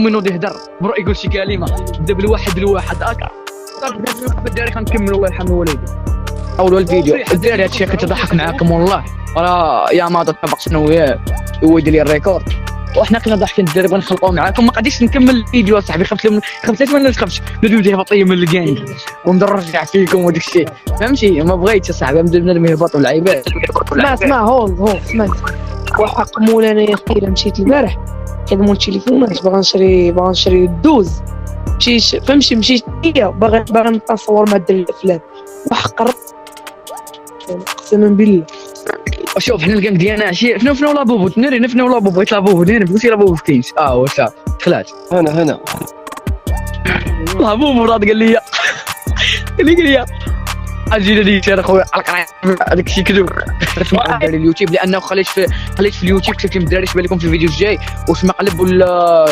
منو يهدر برو يقول شي كلمه بدا بالواحد هكا الدراري كنكملوا الله يرحم وليدي. اول الفيديو الدراري هادشي كتضحك معاكم والله راه يا ما طبقت انا وياه هو يدير لي الريكورد وحنا كنا ضاحكين الدراري بغا نخلقوا معاكم ما غاديش نكمل الفيديو اصاحبي خفت ما نخافش ندوي هبطيه من الكانج ونرجع فيكم وداك الشيء فهمتي ما بغيتش اصاحبي نبدا نهبط واللعيبات اسمع هول اسمع وحق مولانا يا اخي مشيت البارح كنمول التليفونات باغا نشري الدوز مشيت هي باغا نصور مع الافلام وحق قسما بالله. شوف حنا الكانك ديالنا عشيه فينا ولا بوبو تنري فينا ولا بوبو يطلع بوبو هنا قلتي لا بوبو كاينش هو صافي دخلات هنا لا بوبو راه قال لي اجي لي شي اخويا هذاك الشيء كذب اسمع اليوتيوب لانه خليت في اليوتيب كتبت لهم الدراري شبان لكم في الفيديو الجاي واش ما قلب ولا